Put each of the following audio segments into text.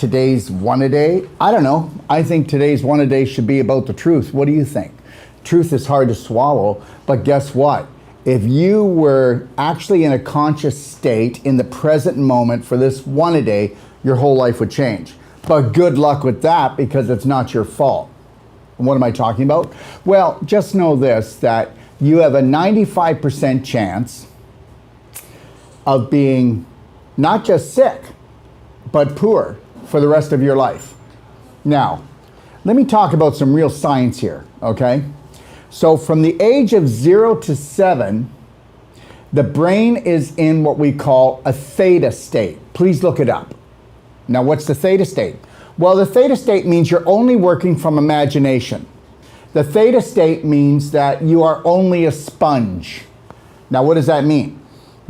today's one-a-day? I don't know. I think today's one-a-day should be about the truth. What do you think? Truth is hard to swallow, but guess what? If you were actually in a conscious state in the present moment for this one-a-day, your whole life would change. But good luck with that, because it's not your fault. What am I talking about? Well, just know this, that you have a 95% chance of being not just sick, but poor for the rest of your life. Now, let me talk about some real science here, okay? So from the age of 0 to 7, the brain is in what we call a theta state. Please look it up. Now, what's the theta state? Well, the theta state means you're only working from imagination. The theta state means that you are only a sponge. Now, what does that mean?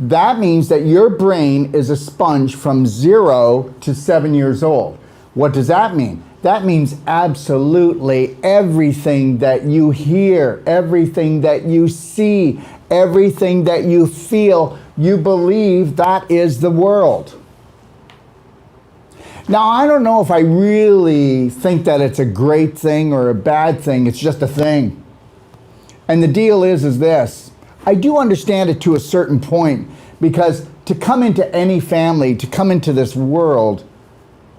That means that your brain is a sponge from 0 to 7 years old. What does that mean? That means absolutely everything that you hear, everything that you see, everything that you feel, you believe that is the world. Now, I don't know if I really think that it's a great thing or a bad thing. It's just a thing. And the deal is this. I do understand it to a certain point, because to come into any family, to come into this world,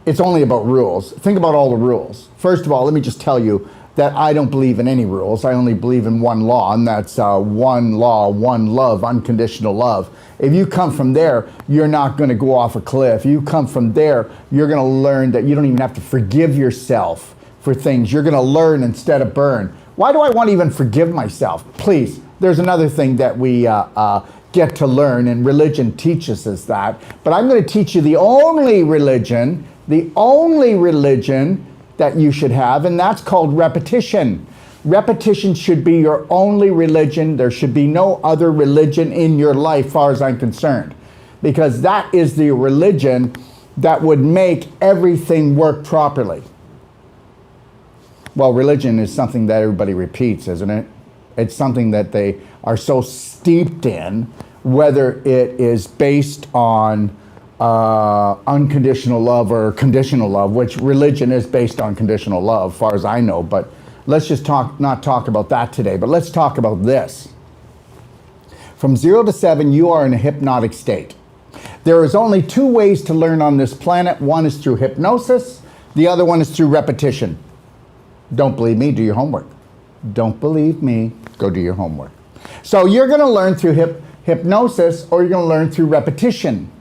it's only about rules. Think about all the rules. First of all, let me just tell you that I don't believe in any rules. I only believe in one law, and that's one law, one love, unconditional love. If you come from there, you're not going to go off a cliff. You come from there, you're going to learn that you don't even have to forgive yourself for things. You're going to learn instead of burn. Why do I want to even forgive myself? Please, there's another thing that we get to learn, and religion teaches us that. But I'm going to teach you the only religion that you should have, and that's called repetition. Repetition should be your only religion. There should be no other religion in your life, far as I'm concerned, because that is the religion that would make everything work properly. Well, religion is something that everybody repeats, isn't it? It's something that they are so steeped in, whether it is based on unconditional love or conditional love, which religion is based on conditional love, far as I know, but let's just not talk about that today, but let's talk about this. From 0 to 7, you are in a hypnotic state. There is only 2 ways to learn on this planet. One is through hypnosis, the other one is through repetition. Don't believe me? Do your homework. Don't believe me? Go do your homework. So you're going to learn through hypnosis, or you're going to learn through repetition.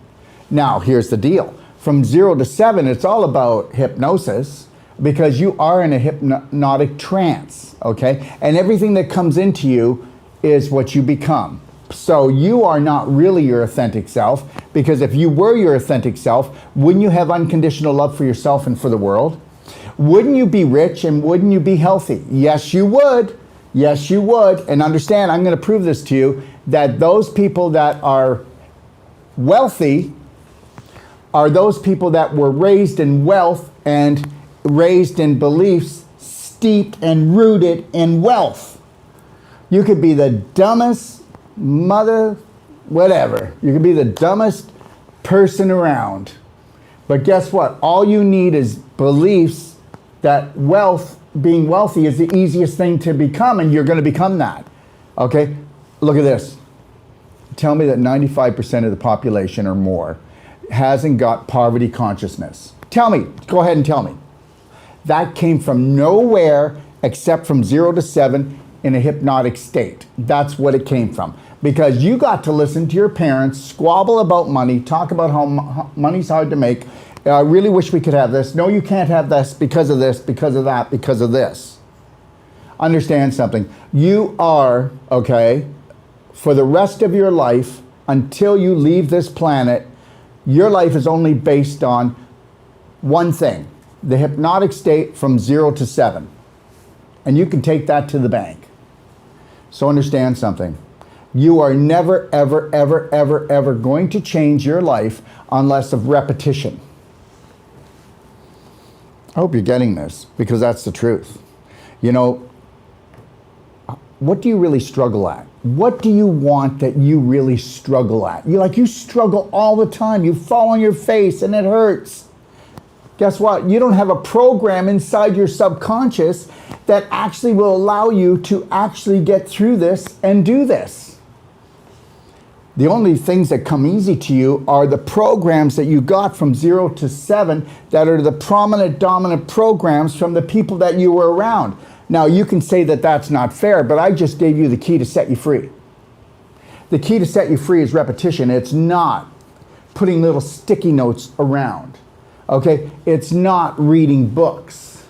Now, here's the deal. From 0 to 7, it's all about hypnosis, because you are in a hypnotic trance, okay? And everything that comes into you is what you become. So you are not really your authentic self, because if you were your authentic self, wouldn't you have unconditional love for yourself and for the world? Wouldn't you be rich, and wouldn't you be healthy? Yes, you would. Yes, you would. And understand, I'm going to prove this to you, that those people that are wealthy are those people that were raised in wealth and raised in beliefs steeped and rooted in wealth. You could be the dumbest mother, whatever. You could be the dumbest person around. But guess what? All you need is beliefs that being wealthy is the easiest thing to become, and you're going to become that. Okay? Look at this. Tell me that 95% of the population or more hasn't got poverty consciousness. Tell me. Go ahead and tell me. That came from nowhere except from 0 to 7 in a hypnotic state. That's what it came from. Because you got to listen to your parents squabble about money, talk about how money's hard to make. I really wish we could have this. No, you can't have this, because of this, because of that, because of this. Understand something. You are, okay, for the rest of your life, until you leave this planet, your life is only based on one thing, the hypnotic state from 0 to 7. And you can take that to the bank. So understand something. You are never, ever, ever, ever, ever going to change your life unless of repetition. I hope you're getting this, because that's the truth. You know, what do you really struggle at? What do you want that you really struggle at? You struggle all the time. You fall on your face and it hurts. guess what? You don't have a program inside your subconscious that actually will allow you to actually get through this and do this. The only things that come easy to you are the programs that you got from 0 to 7 that are the prominent, dominant programs from the people that you were around. Now, you can say that that's not fair, but I just gave you the key to set you free. The key to set you free is repetition. It's not putting little sticky notes around. Okay? It's not reading books.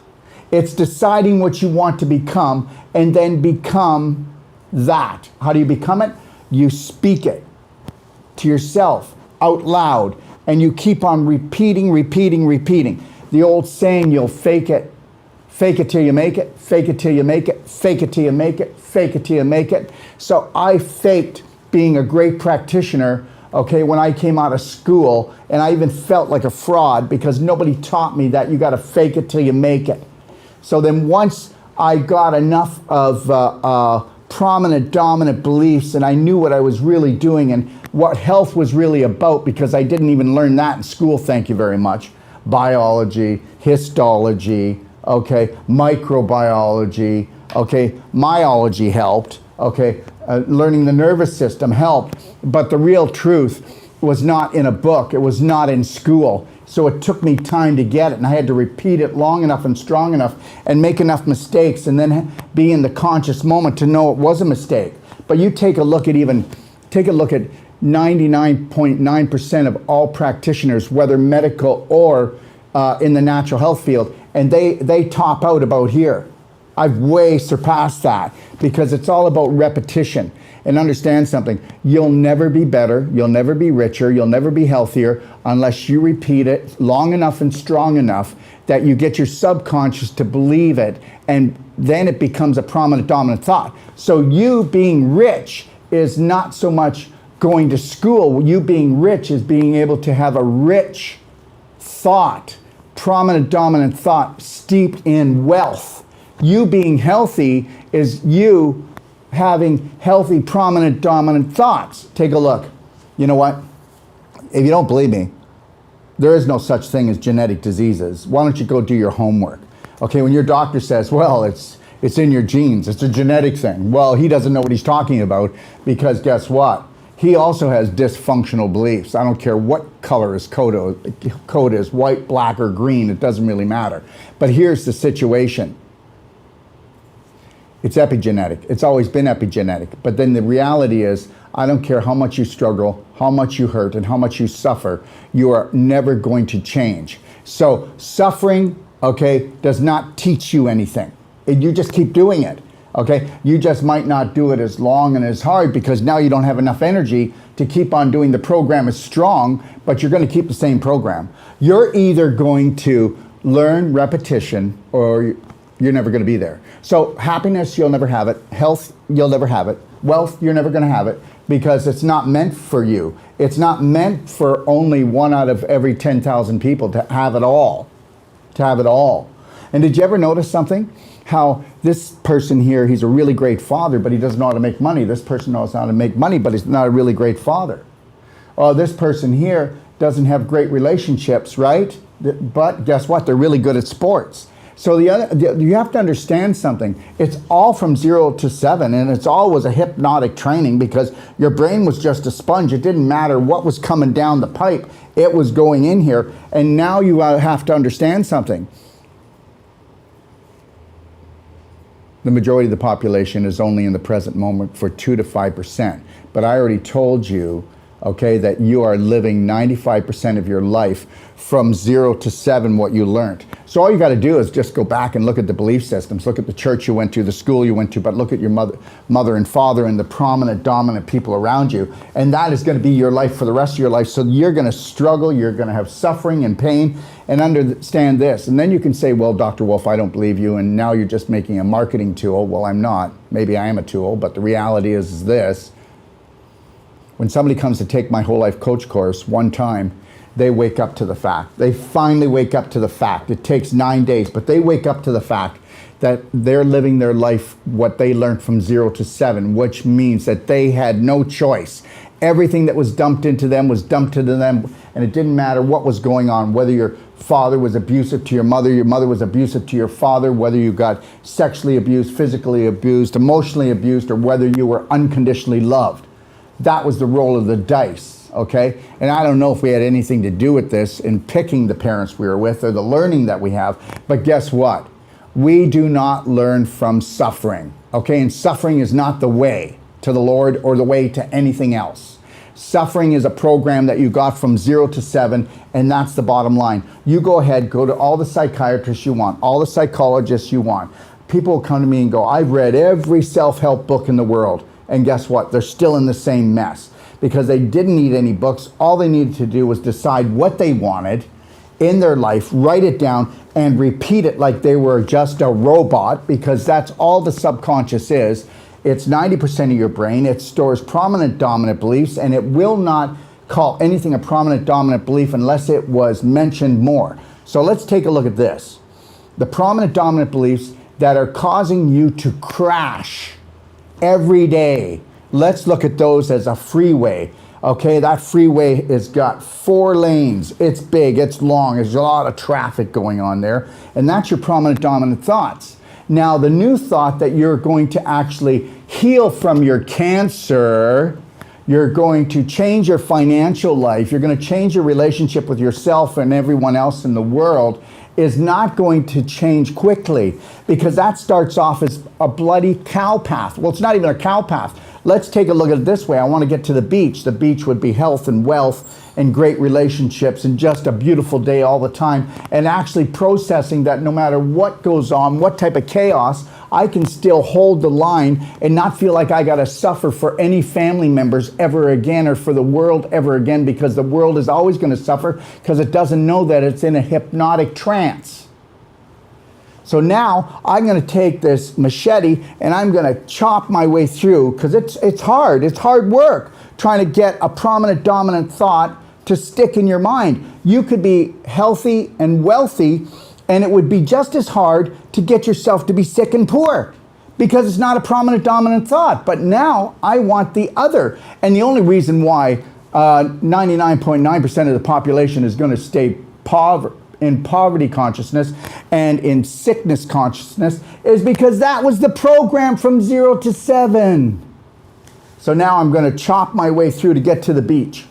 It's deciding what you want to become and then become that. How do you become it? You speak it to yourself out loud and you keep on repeating. The old saying, you'll fake it. Fake it till you make it. Fake it till you make it. Fake it till you make it. Fake it till you make it. So I faked being a great practitioner, okay, when I came out of school, and I even felt like a fraud because nobody taught me that you got to fake it till you make it. So then once I got enough of prominent, dominant beliefs and I knew what I was really doing and what health was really about, because I didn't even learn that in school, thank you very much. Biology, histology, okay, microbiology, okay, myology helped, okay, learning the nervous system helped, but the real truth was not in a book, it was not in school. So it took me time to get it, and I had to repeat it long enough and strong enough and make enough mistakes and then be in the conscious moment to know it was a mistake. But you take a look at 99.9% of all practitioners, whether medical or in the natural health field, and they top out about here. I've way surpassed that because it's all about repetition. And understand something, you'll never be better, you'll never be richer, you'll never be healthier unless you repeat it long enough and strong enough that you get your subconscious to believe it, and then it becomes a prominent, dominant thought. So you being rich is not so much going to school. You being rich is being able to have a rich thought, prominent, dominant thought steeped in wealth. You being healthy is you having healthy, prominent, dominant thoughts. Take a look. You know what? If you don't believe me, there is no such thing as genetic diseases. Why don't you go do your homework? Okay, when your doctor says, well, it's in your genes, it's a genetic thing. Well, he doesn't know what he's talking about, because guess what? He also has dysfunctional beliefs. I don't care what color his coat is, white, black, or green, it doesn't really matter. But here's the situation. It's epigenetic. It's always been epigenetic. But then the reality is, I don't care how much you struggle, how much you hurt, and how much you suffer, you are never going to change. So suffering, okay, does not teach you anything. You just keep doing it, okay? You just might not do it as long and as hard because now you don't have enough energy to keep on doing the program as strong, but you're going to keep the same program. You're either going to learn repetition or you're never going to be there. So happiness, you'll never have it. Health, you'll never have it. Wealth, you're never going to have it because it's not meant for you. It's not meant for only 1 out of every 10,000 people to have it all. To have it all. And did you ever notice something? How this person here, he's a really great father, but he doesn't know how to make money. This person knows how to make money, but he's not a really great father. Or this person here doesn't have great relationships, right? But guess what? They're really good at sports. So you have to understand something. It's all from 0 to 7, and it's always a hypnotic training because your brain was just a sponge. It didn't matter what was coming down the pipe. It was going in here, and now you have to understand something. The majority of the population is only in the present moment for 2 to 5%. But I already told you, okay, that you are living 95% of your life from 0 to 7, what you learned. So all you got to do is just go back and look at the belief systems, look at the church you went to, the school you went to, but look at your mother and father and the prominent, dominant people around you. And that is going to be your life for the rest of your life. So you're going to struggle, you're going to have suffering and pain, and understand this. And then you can say, well, Dr. Wolf, I don't believe you, and now you're just making a marketing tool. Well, I'm not. Maybe I am a tool, but the reality is this. When somebody comes to take my whole life coach course one time, they wake up to the fact. They finally wake up to the fact. It takes 9 days, but they wake up to the fact that they're living their life, what they learned from 0 to 7, which means that they had no choice. Everything that was dumped into them was dumped into them, and it didn't matter what was going on, whether your father was abusive to your mother was abusive to your father, whether you got sexually abused, physically abused, emotionally abused, or whether you were unconditionally loved. That was the roll of the dice, okay? And I don't know if we had anything to do with this in picking the parents we were with or the learning that we have, but guess what? We do not learn from suffering, okay? And suffering is not the way to the Lord or the way to anything else. Suffering is a program that you got from 0 to 7, and that's the bottom line. You go ahead, go to all the psychiatrists you want, all the psychologists you want. People come to me and go, I've read every self-help book in the world. And guess what? They're still in the same mess because they didn't need any books. All they needed to do was decide what they wanted in their life, write it down, and repeat it like they were just a robot, because that's all the subconscious is. It's 90% of your brain. It stores prominent dominant beliefs, and it will not call anything a prominent dominant belief unless it was mentioned more. So let's take a look at this. The prominent dominant beliefs that are causing you to crash every day. Let's look at those as a freeway. Okay, that freeway has got 4 lanes. It's big, it's long, there's a lot of traffic going on there. And that's your prominent dominant thoughts. Now, the new thought that you're going to actually heal from your cancer, you're going to change your financial life, you're going to change your relationship with yourself and everyone else in the world, is not going to change quickly, because that starts off as a bloody cow path. Well, it's not even a cow path. Let's take a look at it this way. I want to get to the beach. The beach would be health and wealth and great relationships and just a beautiful day all the time, and actually processing that no matter what goes on, what type of chaos, I can still hold the line and not feel like I got to suffer for any family members ever again or for the world ever again, because the world is always going to suffer because it doesn't know that it's in a hypnotic trance. So now I'm going to take this machete and I'm going to chop my way through, because it's hard work trying to get a prominent dominant thought to stick in your mind. You could be healthy and wealthy, and it would be just as hard to get yourself to be sick and poor, because it's not a prominent dominant thought. But now I want the other. And the only reason why 99.9% of the population is going to stay in poverty consciousness and in sickness consciousness is because that was the program from 0 to 7. So now I'm going to chop my way through to get to the beach.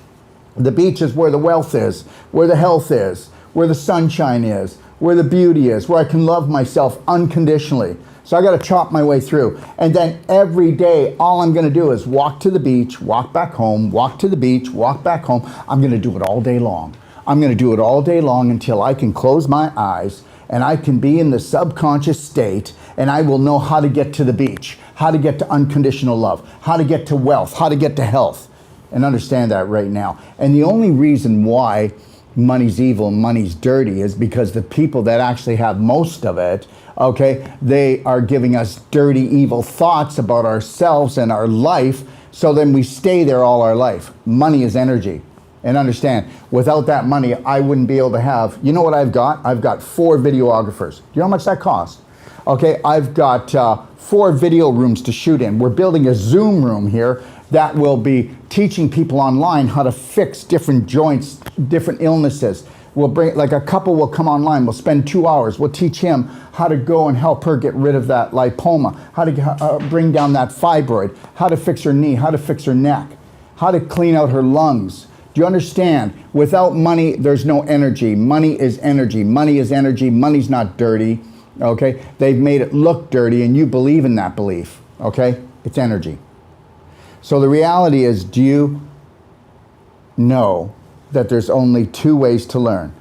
The beach is where the wealth is, where the health is, where the sunshine is, where the beauty is, where I can love myself unconditionally. So I got to chop my way through. And then every day, all I'm going to do is walk to the beach, walk back home, walk to the beach, walk back home. I'm going to do it all day long. I'm going to do it all day long until I can close my eyes and I can be in the subconscious state, and I will know how to get to the beach, how to get to unconditional love, how to get to wealth, how to get to health, and understand that right now. And the only reason why money's evil, money's dirty, is because the people that actually have most of it, okay, they are giving us dirty, evil thoughts about ourselves and our life, so then we stay there all our life. Money is energy. And understand, without that money, I wouldn't be able to have, you know what I've got? I've got 4 videographers. Do you know how much that costs? Okay, I've got 4 video rooms to shoot in. We're building a Zoom room here that will be teaching people online how to fix different joints, different illnesses. We'll bring, like a couple will come online, we'll spend 2 hours, we'll teach him how to go and help her get rid of that lipoma, how to bring down that fibroid, how to fix her knee, how to fix her neck, how to clean out her lungs. Do you understand? Without money, there's no energy. Money is energy. Money is energy. Money's not dirty, okay? They've made it look dirty, and you believe in that belief, okay? It's energy. So the reality is, do you know that there's only 2 ways to learn?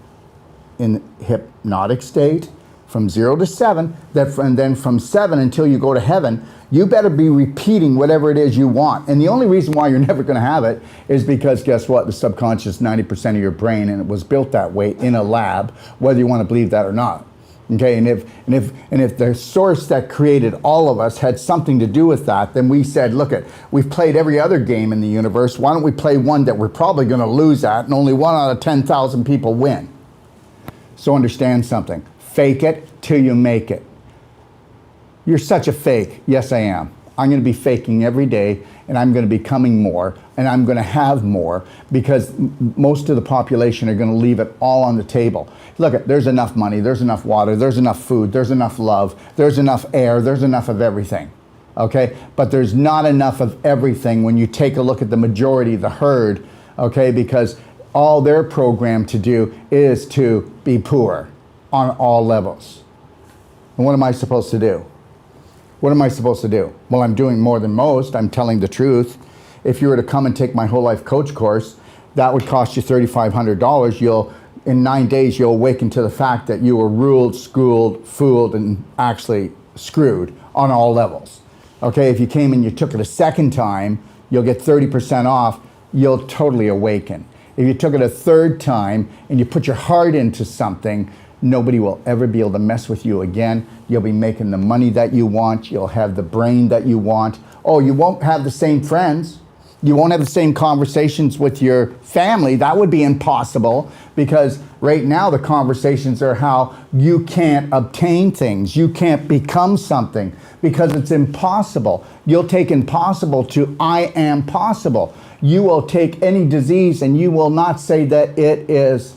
In hypnotic state, from 0 to 7, and then from 7 until you go to heaven, you better be repeating whatever it is you want. And the only reason why you're never going to have it is because, guess what? The subconscious is 90% of your brain, and it was built that way in a lab, whether you want to believe that or not. Okay, and if the source that created all of us had something to do with that, then we said, look, we've played every other game in the universe. Why don't we play one that we're probably going to lose at, and only 1 out of 10,000 people win? So understand something. Fake it till you make it. You're such a fake. Yes, I am. I'm going to be faking every day and I'm going to be becoming more, and I'm going to have more, because most of the population are going to leave it all on the table. Look, there's enough money, there's enough water, there's enough food, there's enough love, there's enough air, there's enough of everything. Okay, but there's not enough of everything when you take a look at the majority, the herd, okay, because all they're programmed to do is to be poor on all levels. And what am I supposed to do? What am I supposed to do? Well, I'm doing more than most. I'm telling the truth. If you were to come and take my whole life coach course, that would cost you $3,500. In 9 days, you'll awaken to the fact that you were ruled, schooled, fooled, and actually screwed on all levels. Okay, if you came and you took it a second time, you'll get 30% off. You'll totally awaken. If you took it a third time and you put your heart into something, nobody will ever be able to mess with you again. You'll be making the money that you want. You'll have the brain that you want. Oh, you won't have the same friends. You won't have the same conversations with your family. That would be impossible, because right now the conversations are how you can't obtain things. You can't become something because it's impossible. You'll take impossible to I am possible. You will take any disease and you will not say that it is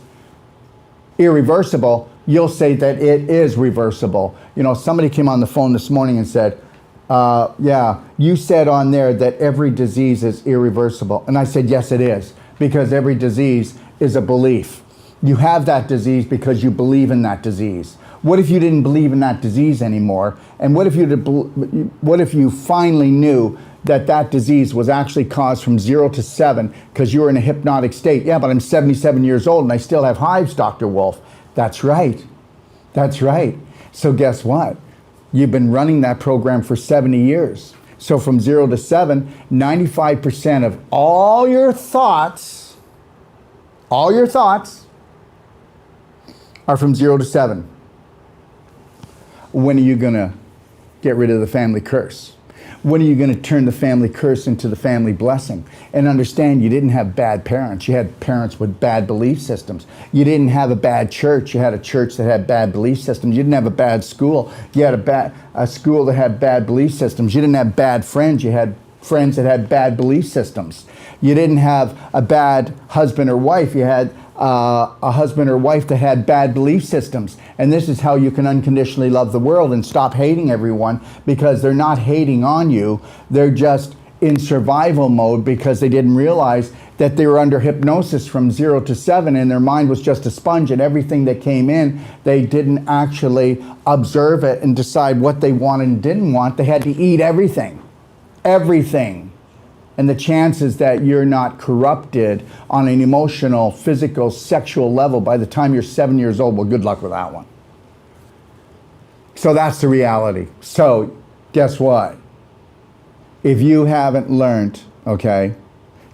irreversible. You'll say that it is reversible. You know, somebody came on the phone this morning and said, yeah, you said on there that every disease is irreversible. And I said, yes, it is, because every disease is a belief. You have that disease because you believe in that disease. What if you didn't believe in that disease anymore? And what if you finally knew that that disease was actually caused from 0 to 7 because you were in a hypnotic state? Yeah, but I'm 77 years old and I still have hives, Dr. Wolf. That's right. That's right. So guess what? You've been running that program for 70 years. So from 0 to 7, 95% of all your thoughts are from 0 to 7. When are you going to get rid of the family curse? When are you going to turn the family curse into the family blessing? And understand, you didn't have bad parents. You had parents with bad belief systems. You didn't have a bad church. You had a church that had bad belief systems. You didn't have a bad school. You had a school that had bad belief systems. You didn't have bad friends. You had friends that had bad belief systems. You didn't have a bad husband or wife. You had a husband or wife that had bad belief systems. And this is how you can unconditionally love the world and stop hating everyone, because they're not hating on you. They're just in survival mode because they didn't realize that they were under hypnosis from 0 to 7 and their mind was just a sponge, and everything that came in, they didn't actually observe it and decide what they wanted and didn't want. They had to eat everything. Everything. And the chances that you're not corrupted on an emotional, physical, sexual level by the time you're 7 years old, well, good luck with that one. So that's the reality. So guess what? If you haven't learned, okay,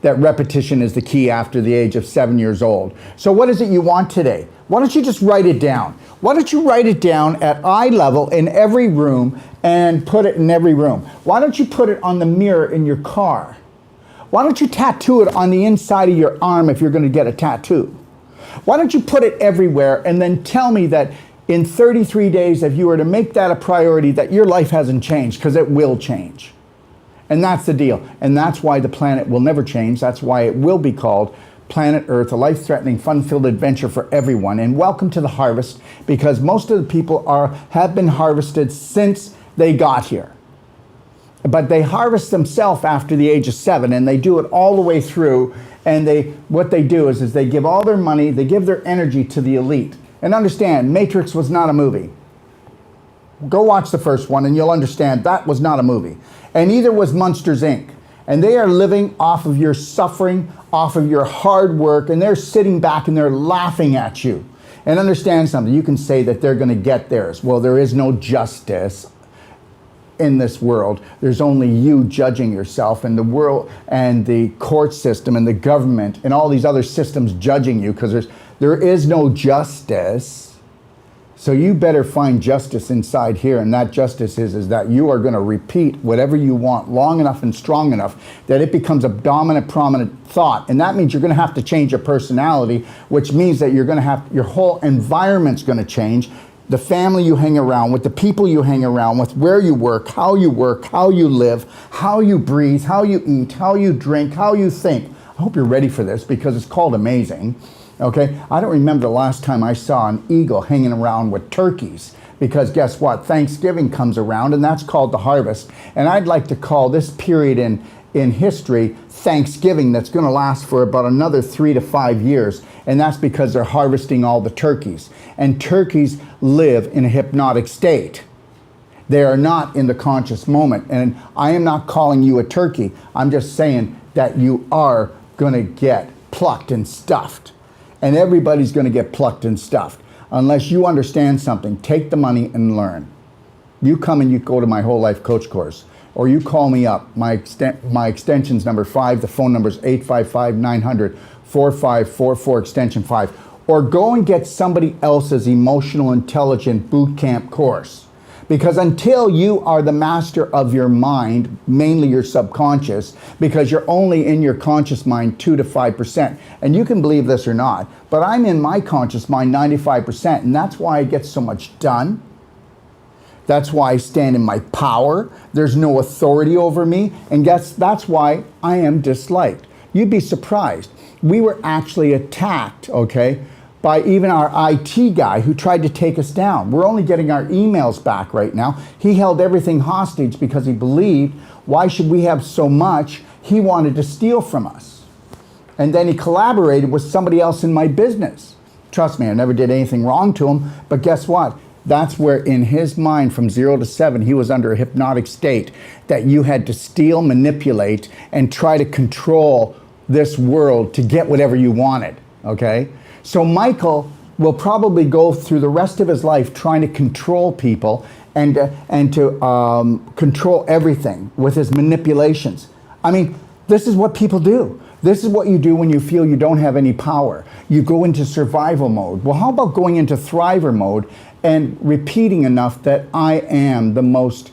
that repetition is the key after the age of 7 years old. So what is it you want today? Why don't you just write it down? Why don't you write it down at eye level in every room and put it in every room? Why don't you put it on the mirror in your car? Why don't you tattoo it on the inside of your arm if you're going to get a tattoo? Why don't you put it everywhere and then tell me that in 33 days, if you were to make that a priority, that your life hasn't changed, because it will change. And that's the deal. And that's why the planet will never change. That's why it will be called Planet Earth, a life-threatening, fun-filled adventure for everyone. And welcome to the harvest, because most of the people have been harvested since they got here. But they harvest themselves after the age of 7, and they do it all the way through. And what they do is they give all their money, they give their energy to the elite. And understand, Matrix was not a movie. Go watch the first one and you'll understand that was not a movie. And neither was Monsters, Inc. And they are living off of your suffering, off of your hard work, and they're sitting back and they're laughing at you. And understand something, you can say that they're going to get theirs. Well, there is no justice in this world. There's only you judging yourself, and the world and the court system and the government and all these other systems judging you, because there is no justice. So you better find justice inside here, and that justice is that you are going to repeat whatever you want long enough and strong enough that it becomes a dominant, prominent thought. And that means you're going to have to change your personality, which means that you're going to have, your whole environment's going to change. the family you hang around with, the people you hang around with, where you work, how you live, how you breathe, how you eat, how you drink, how you think. I hope you're ready for this because it's called amazing. Okay, I don't remember the last time I saw an eagle hanging around with turkeys, because guess what? Thanksgiving comes around and that's called the harvest. And I'd like to call this period in history Thanksgiving, that's going to last for about another 3 to 5 years. And that's because they're harvesting all the turkeys. And turkeys live in a hypnotic state. They are not in the conscious moment. And I am not calling you a turkey. I'm just saying that you are going to get plucked and stuffed. And everybody's going to get plucked and stuffed. Unless you understand something, take the money and learn. You come and you go to my whole life coach course, or you call me up. My extension's number 5. The phone number's 855-900-4544 extension 5. Or go and get somebody else's emotional intelligent boot camp course. Because until you are the master of your mind, mainly your subconscious, because you're only in your conscious mind 2 to 5%. And you can believe this or not, but I'm in my conscious mind 95%, and that's why I get so much done. That's why I stand in my power. There's no authority over me, and that's why I am disliked. You'd be surprised. We were actually attacked, okay, by even our IT guy who tried to take us down. We're only getting our emails back right now. He held everything hostage because he believed, why should we have so much? He wanted to steal from us. And then he collaborated with somebody else in my business. Trust me, I never did anything wrong to him, but guess what? That's where in his mind from 0 to 7, he was under a hypnotic state that you had to steal, manipulate, and try to control this world to get whatever you wanted, okay? So Michael will probably go through the rest of his life trying to control people and to control everything with his manipulations. I mean, this is what people do. This is what you do when you feel you don't have any power. You go into survival mode. Well, how about going into thriver mode and repeating enough that I am the most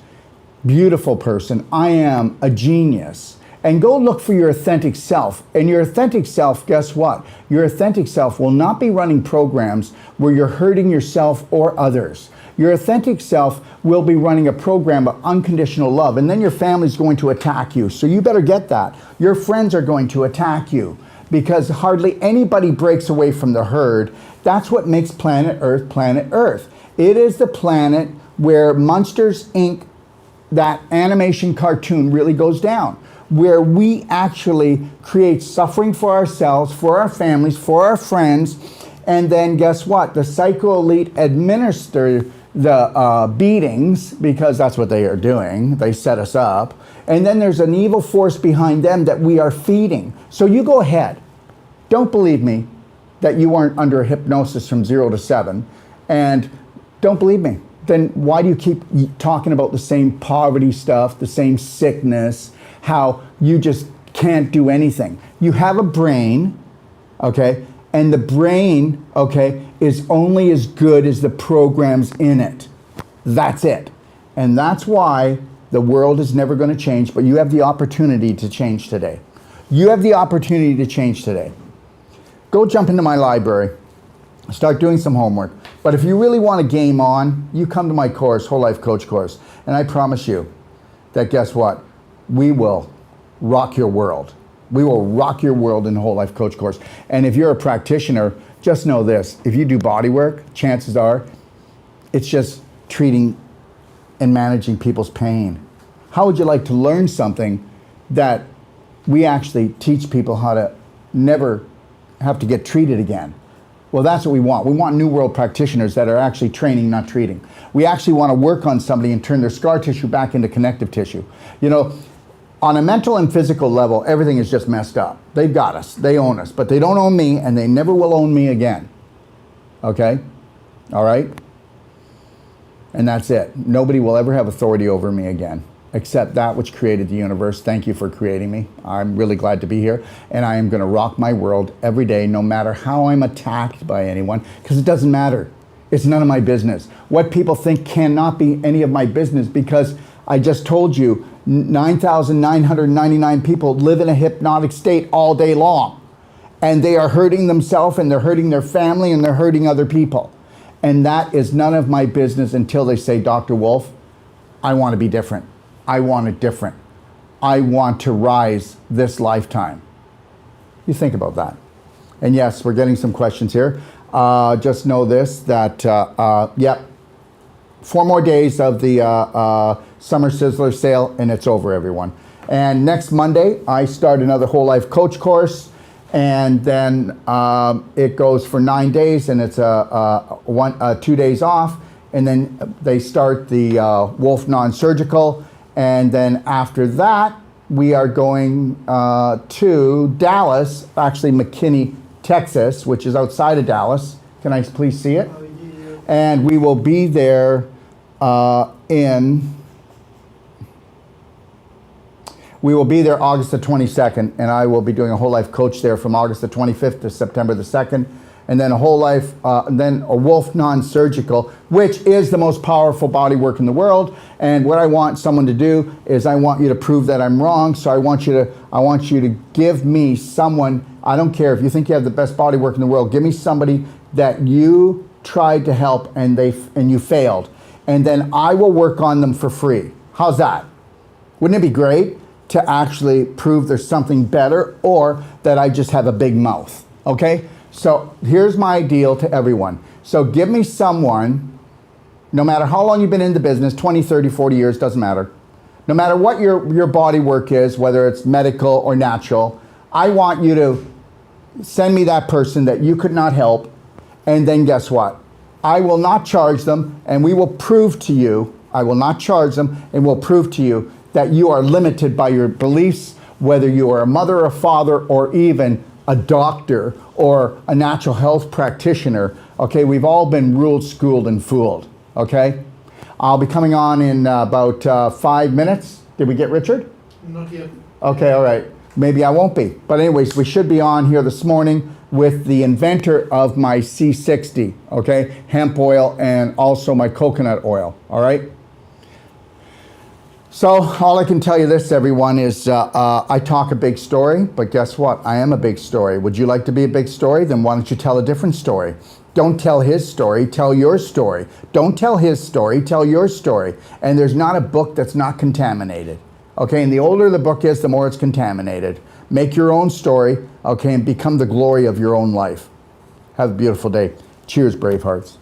beautiful person, I am a genius. And go look for your authentic self. And your authentic self, guess what? Your authentic self will not be running programs where you're hurting yourself or others. Your authentic self will be running a program of unconditional love, and then your family's going to attack you. So you better get that. Your friends are going to attack you because hardly anybody breaks away from the herd. That's what makes planet Earth planet Earth. It is the planet where Monsters, Inc., that animation cartoon really goes down, where we actually create suffering for ourselves, for our families, for our friends, and then guess what? The psycho-elite administer the beatings, because that's what they are doing. They set us up. And then there's an evil force behind them that we are feeding. So you go ahead. Don't believe me that you weren't under hypnosis from 0 to 7. And don't believe me. Then why do you keep talking about the same poverty stuff, the same sickness, how you just can't do anything? You have a brain, okay, and the brain, okay, is only as good as the programs in it. That's it. And that's why the world is never going to change, but you have the opportunity to change today. You have the opportunity to change today. Go jump into my library. Start doing some homework. But if you really want to game on, you come to my course, Whole Life Coach course. And I promise you that guess what? We will rock your world. We will rock your world in the Whole Life Coach course. And if you're a practitioner, just know this. If you do body work, chances are it's just treating and managing people's pain. How would you like to learn something that we actually teach people how to never have to get treated again? Well, that's what we want. We want New World practitioners that are actually training, not treating. We actually want to work on somebody and turn their scar tissue back into connective tissue. You know, on a mental and physical level, everything is just messed up. They've got us. They own us. But they don't own me, and they never will own me again. Okay? All right? And that's it. Nobody will ever have authority over me again, except that which created the universe. Thank you for creating me. I'm really glad to be here, and I am going to rock my world every day, no matter how I'm attacked by anyone, because it doesn't matter. It's none of my business. What people think cannot be any of my business, because I just told you 9,999 people live in a hypnotic state all day long, and they are hurting themselves, and they're hurting their family, and they're hurting other people. And that is none of my business until they say, Dr. Wolf, I want to be different. I want it different. I want to rise this lifetime. You think about that. And yes, we're getting some questions here. Just know this, that, 4 more days of the Summer Sizzler sale, and it's over, everyone. And next Monday, I start another Whole Life Coach course, and then it goes for 9 days, and it's 2 days off, and then they start the Wolf Non-Surgical, and then after that, we are going to Dallas, actually McKinney, Texas, which is outside of Dallas. Can I please see it? And we will be there we will be there August the 22nd, and I will be doing a Whole Life Coach there from August the 25th to September the 2nd, and then a Whole Life, then a Wolf Non-Surgical, which is the most powerful body work in the world. And what I want someone to do is I want you to prove that I'm wrong. So I want you to give me someone. I don't care if you think you have the best body work in the world. Give me somebody that you tried to help and you failed, and then I will work on them for free. How's that? Wouldn't it be great to actually prove there's something better, or that I just have a big mouth? Okay, so here's my deal to everyone. So give me someone, no matter how long you've been in the business, 20, 30, 40 years, doesn't matter. No matter what your body work is, whether it's medical or natural, I want you to send me that person that you could not help, and then guess what? I will not charge them, and we will prove to you, I will not charge them, and we'll prove to you that you are limited by your beliefs, whether you are a mother or father or even a doctor or a natural health practitioner. Okay, we've all been ruled, schooled, and fooled. Okay, I'll be coming on in about 5 minutes. Did we get Richard? Not yet. Okay, all right. Maybe I won't be. But anyways, we should be on here this morning with the inventor of my C60, okay, hemp oil, and also my coconut oil, all right? So all I can tell you this, everyone, is I talk a big story, but guess what? I am a big story. Would you like to be a big story? Then why don't you tell a different story? Don't tell his story, tell your story. Don't tell his story, tell your story. And there's not a book that's not contaminated. Okay, and the older the book is, the more it's contaminated. Make your own story, okay, and become the glory of your own life. Have a beautiful day. Cheers, Bravehearts.